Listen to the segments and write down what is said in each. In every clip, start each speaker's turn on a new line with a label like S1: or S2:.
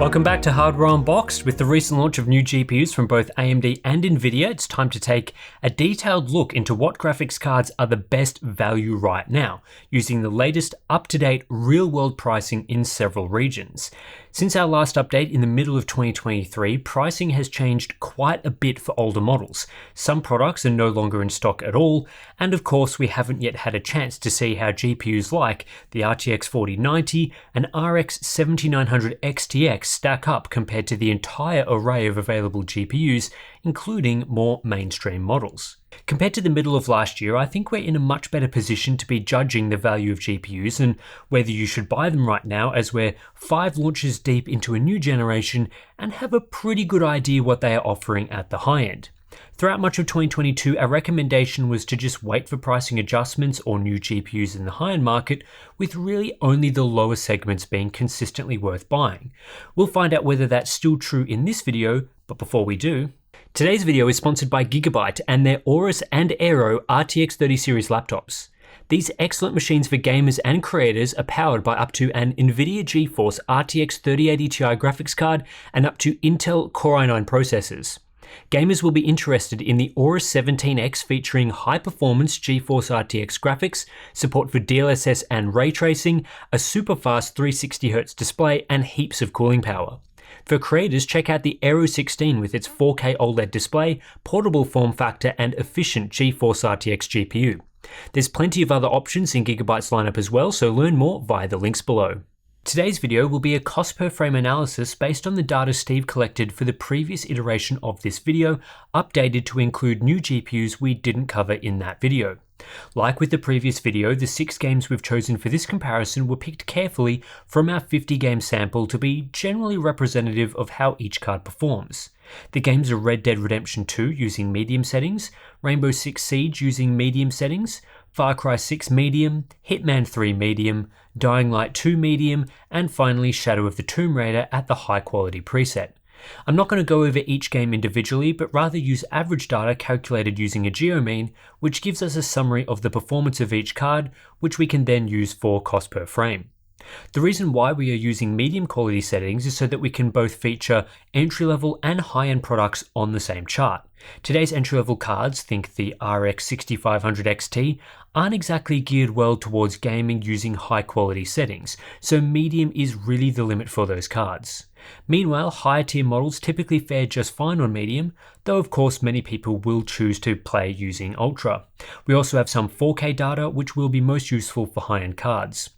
S1: Welcome back to Hardware Unboxed. With the recent launch of new GPUs from both AMD and Nvidia, it's time to take a detailed look into what graphics cards are the best value right now, using the latest up-to-date real-world pricing in several regions. Since our last update in the middle of 2023, pricing has changed quite a bit for older models. Some products are no longer in stock at all, and of course we haven't yet had a chance to see how GPUs like the RTX 4090 and RX 7900 XTX stack up compared to the entire array of available GPUs, including more mainstream models. Compared to the middle of last year, I think we're in a much better position to be judging the value of GPUs and whether you should buy them right now, as we're 5 launches deep into a new generation and have a pretty good idea what they are offering at the high end. Throughout much of 2022, our recommendation was to just wait for pricing adjustments or new GPUs in the high-end market, with really only the lower segments being consistently worth buying. We'll find out whether that's still true in this video, but before we do, today's video is sponsored by Gigabyte and their Aorus and Aero RTX 30 series laptops. These excellent machines for gamers and creators are powered by up to an NVIDIA GeForce RTX 3080 Ti graphics card and up to Intel Core i9 processors. Gamers will be interested in the Aorus 17X featuring high-performance GeForce RTX graphics, support for DLSS and ray tracing, a super fast 360Hz display, and heaps of cooling power. For creators, check out the Aero 16 with its 4K OLED display, portable form factor, and efficient GeForce RTX GPU. There's plenty of other options in Gigabyte's lineup as well, so learn more via the links below. Today's video will be a cost per frame analysis based on the data Steve collected for the previous iteration of this video, updated to include new GPUs we didn't cover in that video. Like with the previous video, the 6 games we've chosen for this comparison were picked carefully from our 50 game sample to be generally representative of how each card performs. The games are Red Dead Redemption 2 using medium settings, Rainbow Six Siege using medium settings, Far Cry 6 medium, Hitman 3 medium, Dying Light 2 medium, and finally Shadow of the Tomb Raider at the high quality preset. I'm not going to go over each game individually, but rather use average data calculated using a geomean, which gives us a summary of the performance of each card, which we can then use for cost per frame. The reason why we are using medium quality settings is so that we can both feature entry-level and high-end products on the same chart. Today's entry-level cards, think the RX 6500 XT, aren't exactly geared well towards gaming using high-quality settings, so medium is really the limit for those cards. Meanwhile, higher tier models typically fare just fine on medium, though of course many people will choose to play using ultra. We also have some 4K data, which will be most useful for high-end cards.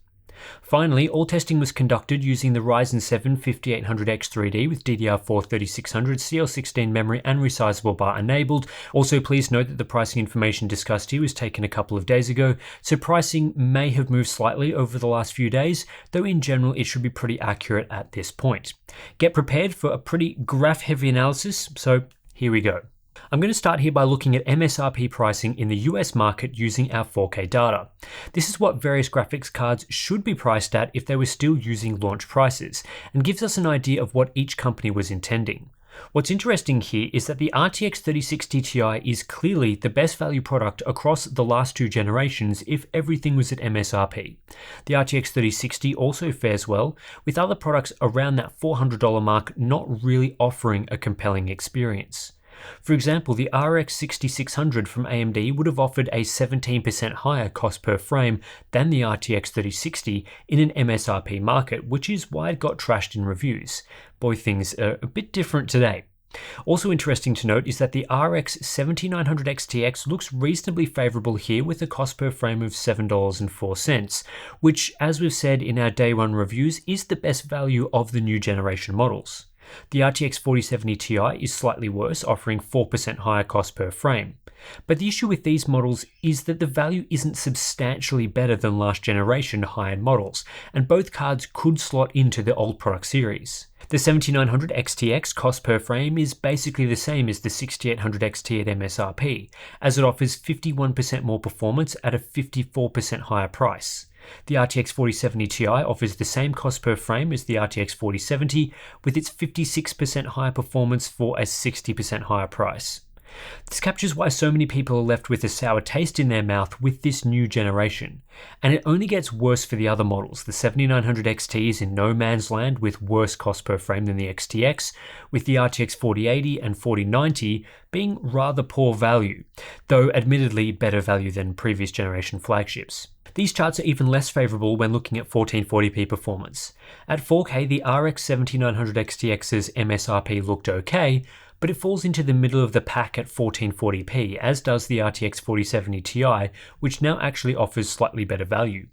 S1: Finally, all testing was conducted using the Ryzen 7 5800X 3D with DDR4 3600, CL16 memory and resizable bar enabled. Also, please note that the pricing information discussed here was taken a couple of days ago, so pricing may have moved slightly over the last few days, though in general it should be pretty accurate at this point. Get prepared for a pretty graph-heavy analysis, so here we go. I'm going to start here by looking at MSRP pricing in the US market using our 4K data. This is what various graphics cards should be priced at if they were still using launch prices, and gives us an idea of what each company was intending. What's interesting here is that the RTX 3060 Ti is clearly the best value product across the last 2 generations if everything was at MSRP. The RTX 3060 also fares well, with other products around that $400 mark not really offering a compelling experience. For example, the RX 6600 from AMD would have offered a 17% higher cost per frame than the RTX 3060 in an MSRP market, which is why it got trashed in reviews. Boy, things are a bit different today. Also interesting to note is that the RX 7900 XTX looks reasonably favourable here with a cost per frame of $7.04, which, as we've said in our day 1 reviews, is the best value of the new generation models. The RTX 4070 Ti is slightly worse, offering 4% higher cost per frame. But the issue with these models is that the value isn't substantially better than last generation high-end models, and both cards could slot into the old product series. The 7900 XTX cost per frame is basically the same as the 6800 XT at MSRP, as it offers 51% more performance at a 54% higher price. The RTX 4070 Ti offers the same cost per frame as the RTX 4070, with its 56% higher performance for a 60% higher price. This captures why so many people are left with a sour taste in their mouth with this new generation. And it only gets worse for the other models. The 7900 XT is in no man's land with worse cost per frame than the XTX, with the RTX 4080 and 4090 being rather poor value, though admittedly better value than previous generation flagships. These charts are even less favourable when looking at 1440p performance. At 4K, the RX 7900 XTX's MSRP looked okay, but it falls into the middle of the pack at 1440p, as does the RTX 4070 Ti, which now actually offers slightly better value.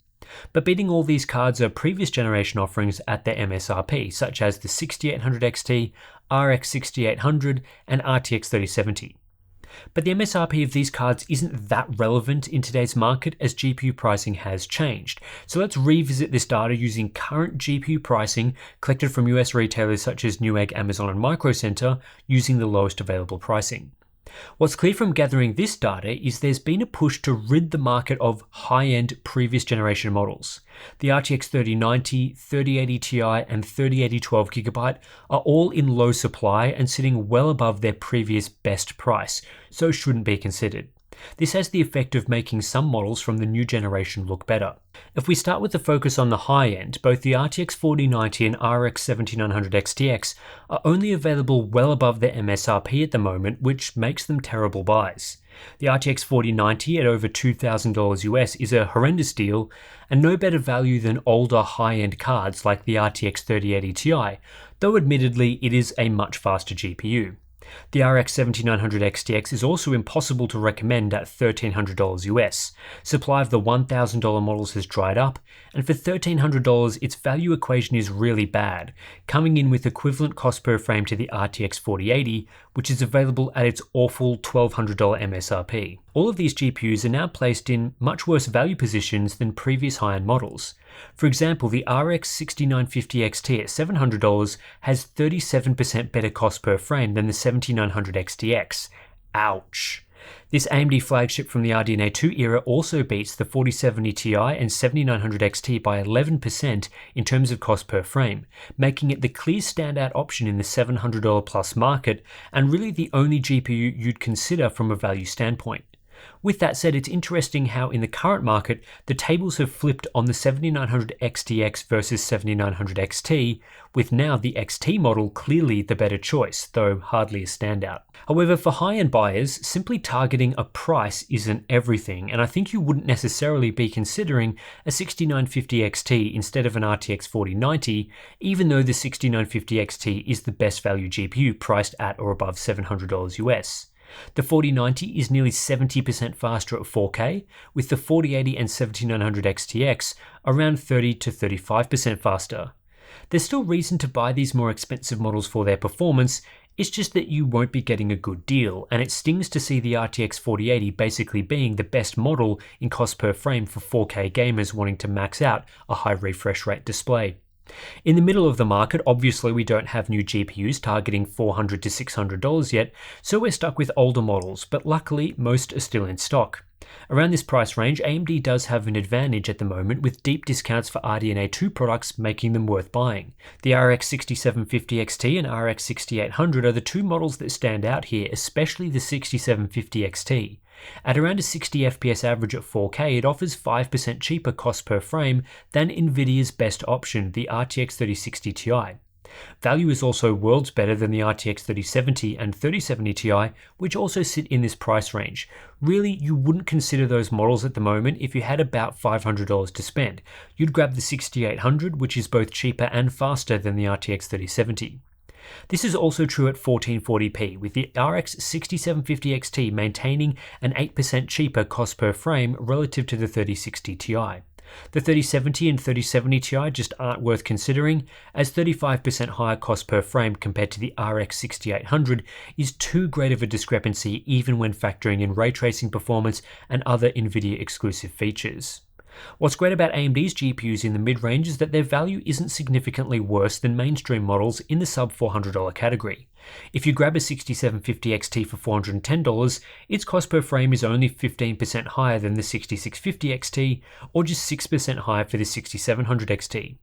S1: But beating all these cards are previous generation offerings at their MSRP, such as the 6800 XT, RX 6800, and RTX 3070. But the MSRP of these cards isn't that relevant in today's market as GPU pricing has changed. So let's revisit this data using current GPU pricing collected from US retailers such as Newegg, Amazon, and Micro Center using the lowest available pricing. What's clear from gathering this data is there's been a push to rid the market of high-end previous generation models. The RTX 3090, 3080 Ti, and 3080 12GB are all in low supply and sitting well above their previous best price, so shouldn't be considered. This has the effect of making some models from the new generation look better. If we start with the focus on the high end, both the RTX 4090 and RX 7900 XTX are only available well above their MSRP at the moment, which makes them terrible buys. The RTX 4090 at over $2,000 US is a horrendous deal, and no better value than older high-end cards like the RTX 3080 Ti, though admittedly it is a much faster GPU. The RX 7900 XTX is also impossible to recommend at $1,300 US. Supply of the $1,000 models has dried up, and for $1,300 its value equation is really bad, coming in with equivalent cost per frame to the RTX 4080, which is available at its awful $1,200 MSRP. All of these GPUs are now placed in much worse value positions than previous high-end models. For example, the RX 6950 XT at $700 has 37% better cost per frame than the 7900 XTX. Ouch. This AMD flagship from the RDNA 2 era also beats the 4070 Ti and 7900 XT by 11% in terms of cost per frame, making it the clear standout option in the $700 plus market and really the only GPU you'd consider from a value standpoint. With that said, it's interesting how in the current market, the tables have flipped on the 7900 XTX versus 7900 XT, with now the XT model clearly the better choice, though hardly a standout. However, for high-end buyers, simply targeting a price isn't everything, and I think you wouldn't necessarily be considering a 6950 XT instead of an RTX 4090, even though the 6950 XT is the best value GPU priced at or above $700 US. The 4090 is nearly 70% faster at 4K, with the 4080 and 7900 XTX around 30 to 35% faster. There's still reason to buy these more expensive models for their performance, it's just that you won't be getting a good deal, and it stings to see the RTX 4080 basically being the best model in cost per frame for 4K gamers wanting to max out a high refresh rate display. In the middle of the market, obviously we don't have new GPUs targeting $400 to $600 yet, so we're stuck with older models, but luckily most are still in stock. Around this price range, AMD does have an advantage at the moment with deep discounts for RDNA 2 products making them worth buying. The RX 6750 XT and RX 6800 are the two models that stand out here, especially the 6750 XT. At around a 60 FPS average at 4K, it offers 5% cheaper cost per frame than Nvidia's best option, the RTX 3060 Ti. Value is also worlds better than the RTX 3070 and 3070 Ti, which also sit in this price range. Really, you wouldn't consider those models at the moment if you had about $500 to spend. You'd grab the 6800, which is both cheaper and faster than the RTX 3070. This is also true at 1440p, with the RX 6750 XT maintaining an 8% cheaper cost per frame relative to the 3060 Ti. The 3070 and 3070 Ti just aren't worth considering, as 35% higher cost per frame compared to the RX 6800 is too great of a discrepancy even when factoring in ray tracing performance and other Nvidia exclusive features. What's great about AMD's GPUs in the mid-range is that their value isn't significantly worse than mainstream models in the sub $400 category. If you grab a 6750 XT for $410, its cost per frame is only 15% higher than the 6650 XT, or just 6% higher for the 6700 XT.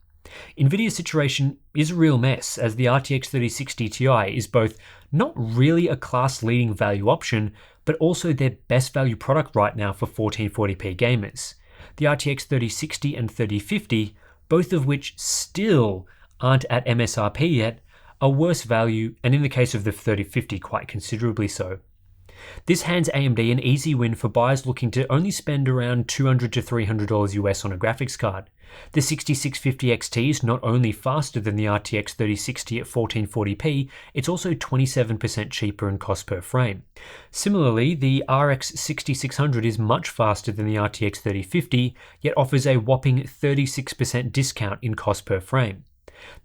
S1: Nvidia's situation is a real mess, as the RTX 3060 Ti is both not really a class-leading value option, but also their best value product right now for 1440p gamers. The RTX 3060 and 3050, both of which still aren't at MSRP yet, are worse value, and in the case of the 3050 quite considerably so. This hands AMD an easy win for buyers looking to only spend around $200 to $300 US on a graphics card. The 6650 XT is not only faster than the RTX 3060 at 1440p, it's also 27% cheaper in cost per frame. Similarly, the RX 6600 is much faster than the RTX 3050, yet offers a whopping 36% discount in cost per frame.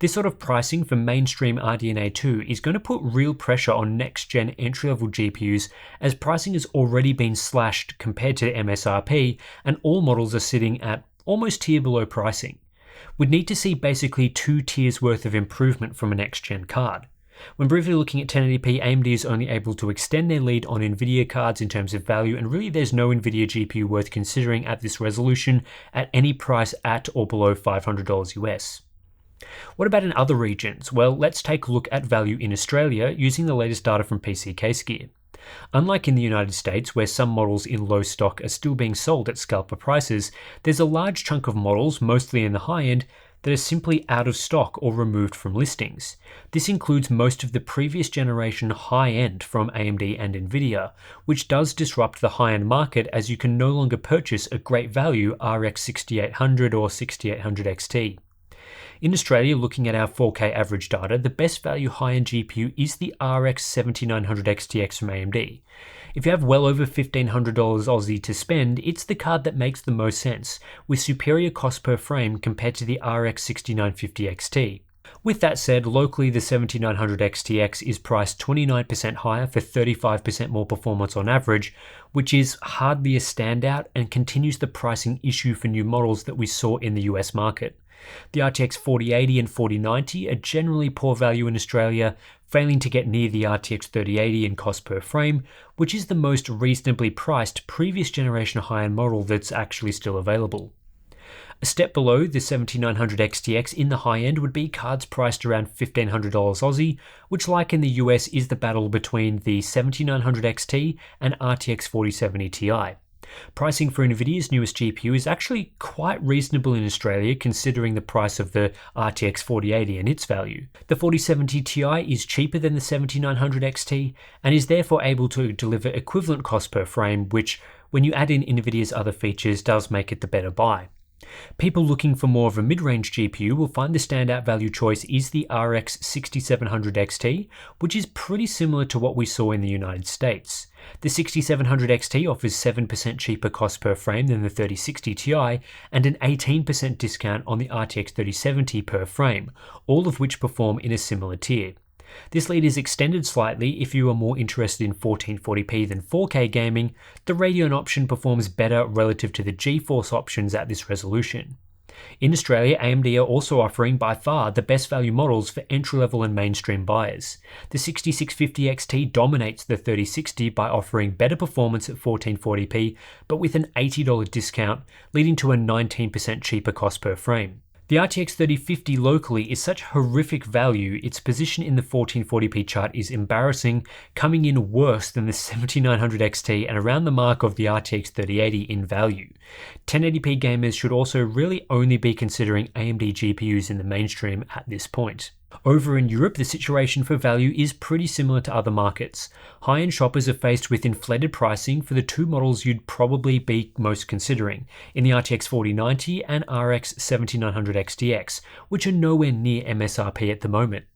S1: This sort of pricing for mainstream RDNA 2 is going to put real pressure on next-gen entry-level GPUs, as pricing has already been slashed compared to MSRP, and all models are sitting at almost tier below pricing. We'd need to see basically 2 tiers worth of improvement from a next-gen card. When briefly looking at 1080p, AMD is only able to extend their lead on Nvidia cards in terms of value, and really there's no Nvidia GPU worth considering at this resolution at any price at or below $500 US. What about in other regions? Well, let's take a look at value in Australia using the latest data from PC Case Gear. Unlike in the United States, where some models in low stock are still being sold at scalper prices, there's a large chunk of models, mostly in the high end, that are simply out of stock or removed from listings. This includes most of the previous generation high-end from AMD and Nvidia, which does disrupt the high-end market, as you can no longer purchase a great value RX 6800 or 6800 XT. In Australia, looking at our 4K average data, the best value high-end GPU is the RX 7900 XTX from AMD. If you have well over $1,500 Aussie to spend, it's the card that makes the most sense, with superior cost per frame compared to the RX 6950 XT. With that said, locally the 7900 XTX is priced 29% higher for 35% more performance on average, which is hardly a standout and continues the pricing issue for new models that we saw in the US market. The RTX 4080 and 4090 are generally poor value in Australia, failing to get near the RTX 3080 in cost per frame, which is the most reasonably priced previous generation high-end model that's actually still available. A step below the 7900 XTX in the high-end would be cards priced around $1,500 Aussie, which, like in the US, is the battle between the 7900 XT and RTX 4070 Ti. Pricing for Nvidia's newest GPU is actually quite reasonable in Australia, considering the price of the RTX 4080 and its value. The 4070 Ti is cheaper than the 7900 XT and is therefore able to deliver equivalent cost per frame, which, when you add in Nvidia's other features, does make it the better buy. People looking for more of a mid-range GPU will find the standout value choice is the RX 6700 XT, which is pretty similar to what we saw in the United States. The 6700 XT offers 7% cheaper cost per frame than the 3060 Ti and an 18% discount on the RTX 3070 per frame, all of which perform in a similar tier. This lead is extended slightly if you are more interested in 1440p than 4K gaming. The Radeon option performs better relative to the GeForce options at this resolution. In Australia, AMD are also offering by far the best value models for entry-level and mainstream buyers. The 6650 XT dominates the 3060 by offering better performance at 1440p, but with an $80 discount, leading to a 19% cheaper cost per frame. The RTX 3050 locally is such horrific value, its position in the 1440p chart is embarrassing, coming in worse than the 7900 XT and around the mark of the RTX 3080 in value. 1080p gamers should also really only be considering AMD GPUs in the mainstream at this point. Over in Europe, the situation for value is pretty similar to other markets. High-end shoppers are faced with inflated pricing for the two models you'd probably be most considering, in the RTX 4090 and RX 7900 XTX, which are nowhere near MSRP at the moment.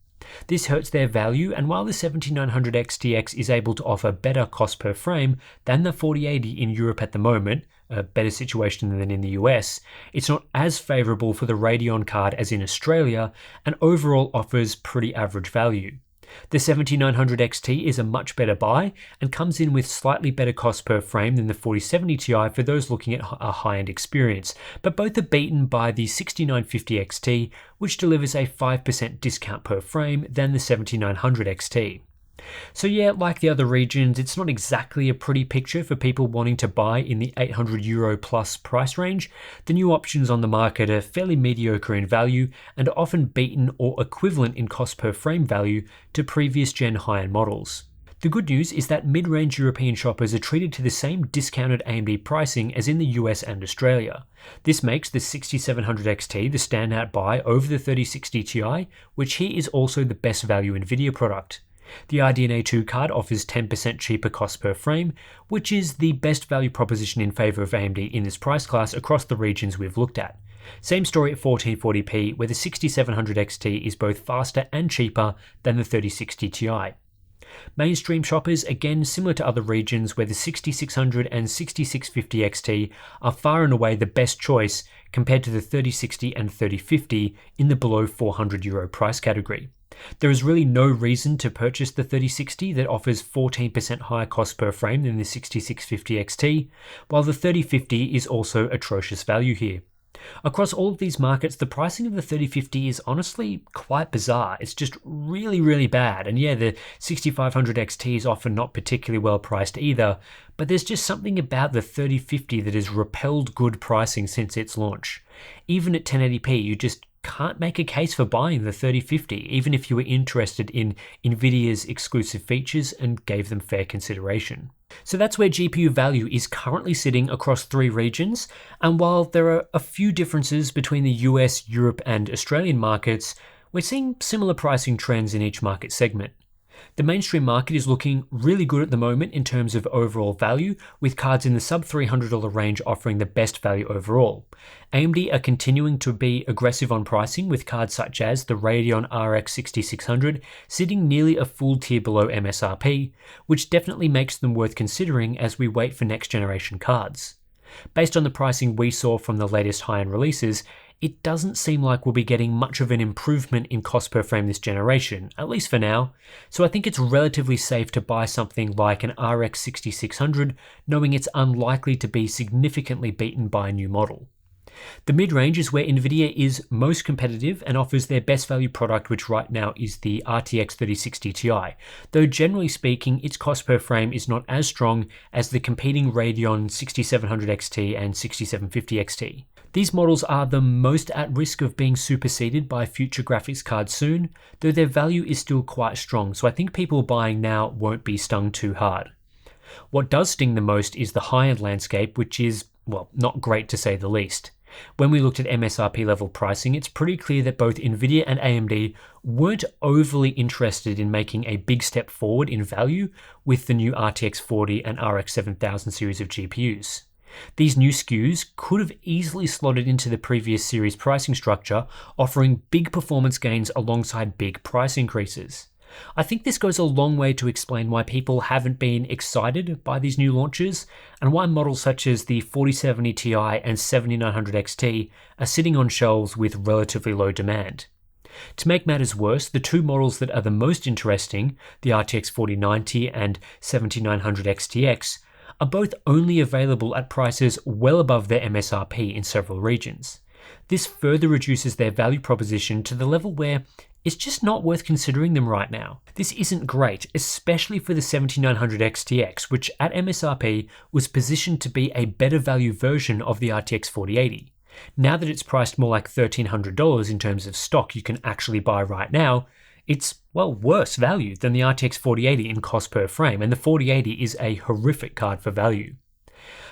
S1: This hurts their value, and while the 7900 XTX is able to offer better cost per frame than the 4080 in Europe at the moment, a better situation than in the US, it's not as favourable for the Radeon card as in Australia, and overall offers pretty average value. The 7900 XT is a much better buy and comes in with slightly better cost per frame than the 4070 Ti for those looking at a high-end experience, but both are beaten by the 6950 XT, which delivers a 5% discount per frame than the 7900 XT. So yeah, like the other regions, it's not exactly a pretty picture for people wanting to buy in the €800 plus price range. The new options on the market are fairly mediocre in value and are often beaten or equivalent in cost per frame value to previous gen high-end models. The good news is that mid-range European shoppers are treated to the same discounted AMD pricing as in the US and Australia. This makes the 6700 XT the standout buy over the 3060 Ti, which here is also the best value Nvidia product. The RDNA 2 card offers 10% cheaper cost per frame, which is the best value proposition in favour of AMD in this price class across the regions we've looked at. Same story at 1440p, where the 6700 XT is both faster and cheaper than the 3060 Ti. Mainstream shoppers, again similar to other regions, where the 6600 and 6650 XT are far and away the best choice compared to the 3060 and 3050 in the below €400 price category. There is really no reason to purchase the 3060 that offers 14% higher cost per frame than the 6650 XT, while the 3050 is also atrocious value here. Across all of these markets, the pricing of the 3050 is honestly quite bizarre. It's just really bad. And yeah, the 6500 XT is often not particularly well priced either, but there's just something about the 3050 that has repelled good pricing since its launch. Even at 1080p, you just can't make a case for buying the 3050, even if you were interested in Nvidia's exclusive features and gave them fair consideration. So that's where GPU value is currently sitting across three regions, and while there are a few differences between the US, Europe and Australian markets, we're seeing similar pricing trends in each market segment. The mainstream market is looking really good at the moment in terms of overall value, with cards in the sub $300 range offering the best value overall. AMD are continuing to be aggressive on pricing, with cards such as the Radeon RX 6600 sitting nearly a full tier below MSRP, which definitely makes them worth considering as we wait for next generation cards. Based on the pricing we saw from the latest high-end releases, it doesn't seem like we'll be getting much of an improvement in cost per frame this generation, at least for now, so I think it's relatively safe to buy something like an RX 6600, knowing it's unlikely to be significantly beaten by a new model. The mid-range is where Nvidia is most competitive and offers their best value product, which right now is the RTX 3060 Ti, though generally speaking its cost per frame is not as strong as the competing Radeon 6700 XT and 6750 XT. These models are the most at risk of being superseded by future graphics cards soon, though their value is still quite strong, so I think people buying now won't be stung too hard. What does sting the most is the high-end landscape, which is, well, not great to say the least. When we looked at MSRP level pricing, it's pretty clear that both Nvidia and AMD weren't overly interested in making a big step forward in value with the new RTX 40 and RX 7000 series of GPUs. These new SKUs could have easily slotted into the previous series pricing structure, offering big performance gains alongside big price increases. I think this goes a long way to explain why people haven't been excited by these new launches, and why models such as the 4070 Ti and 7900 XT are sitting on shelves with relatively low demand. To make matters worse, the two models that are the most interesting, the RTX 4090 and 7900 XTX, are both only available at prices well above their MSRP in several regions. This further reduces their value proposition to the level where it's just not worth considering them right now. This isn't great, especially for the 7900 XTX, which at MSRP was positioned to be a better value version of the RTX 4080. Now that it's priced more like $1,300 in terms of stock you can actually buy right now, it's, well, worse value than the RTX 4080 in cost per frame, and the 4080 is a horrific card for value.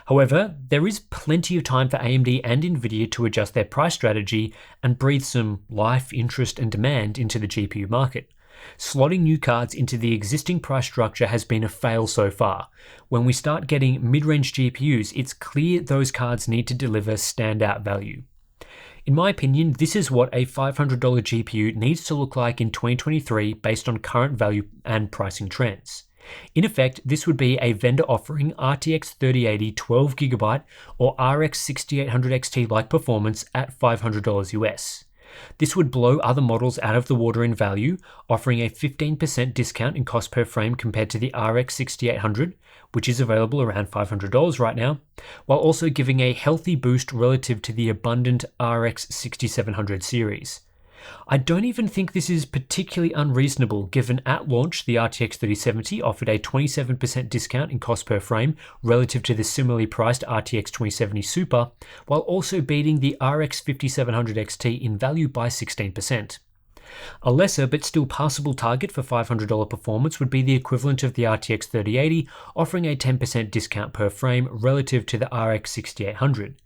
S1: However, there is plenty of time for AMD and Nvidia to adjust their price strategy and breathe some life, interest, and demand into the GPU market. Slotting new cards into the existing price structure has been a fail so far. When we start getting mid-range GPUs, it's clear those cards need to deliver standout value. In my opinion, this is what a $500 GPU needs to look like in 2023 based on current value and pricing trends. In effect, this would be a vendor offering RTX 3080 12GB or RX 6800 XT-like performance at $500 US. This would blow other models out of the water in value, offering a 15% discount in cost per frame compared to the RX 6800, which is available around $500 right now, while also giving a healthy boost relative to the abundant RX 6700 series. I don't even think this is particularly unreasonable, given at launch the RTX 3070 offered a 27% discount in cost per frame relative to the similarly priced RTX 2070 Super, while also beating the RX 5700 XT in value by 16%. A lesser but still passable target for $500 performance would be the equivalent of the RTX 3080, offering a 10% discount per frame relative to the RX 6800.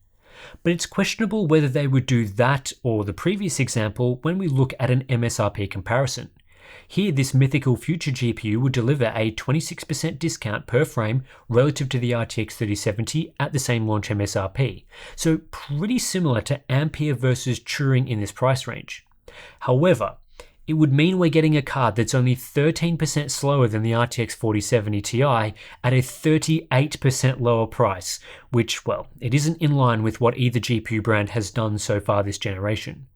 S1: But it's questionable whether they would do that or the previous example when we look at an MSRP comparison. Here, this mythical future GPU would deliver a 26% discount per frame relative to the RTX 3070 at the same launch MSRP, so pretty similar to Ampere versus Turing in this price range. However, it would mean we're getting a card that's only 13% slower than the RTX 4070 Ti at a 38% lower price, which, well, it isn't in line with what either GPU brand has done so far this generation.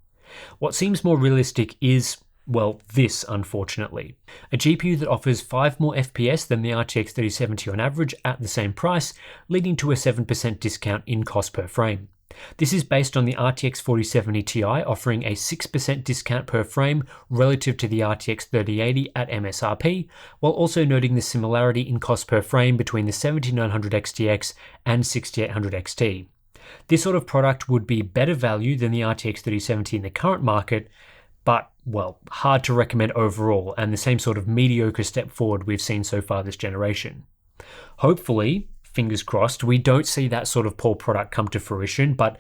S1: What seems more realistic is, well, this, unfortunately. A GPU that offers 5 more FPS than the RTX 3070 on average at the same price, leading to a 7% discount in cost per frame. This is based on the RTX 4070 Ti offering a 6% discount per frame relative to the RTX 3080 at MSRP, while also noting the similarity in cost per frame between the 7900 XTX and 6800 XT. This sort of product would be better value than the RTX 3070 in the current market, but, well, hard to recommend overall, and the same sort of mediocre step forward we've seen so far this generation. Hopefully, fingers crossed, we don't see that sort of poor product come to fruition, but,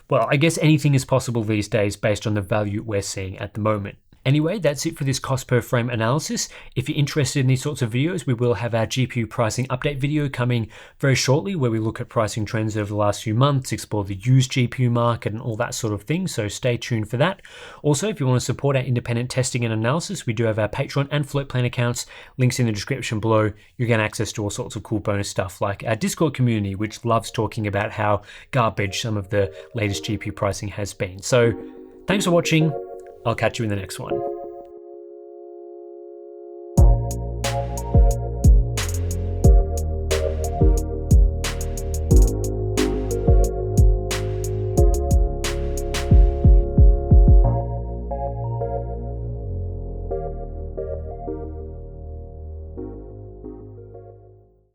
S1: well, I guess anything is possible these days based on the value we're seeing at the moment. Anyway, that's it for this cost per frame analysis. If you're interested in these sorts of videos, we will have our GPU pricing update video coming very shortly, where we look at pricing trends over the last few months, explore the used GPU market and all that sort of thing, so stay tuned for that. Also, if you want to support our independent testing and analysis, we do have our Patreon and Float Plan accounts, links in the description below. You get access to all sorts of cool bonus stuff like our Discord community, which loves talking about how garbage some of the latest GPU pricing has been. So thanks for watching. I'll catch you in the next one.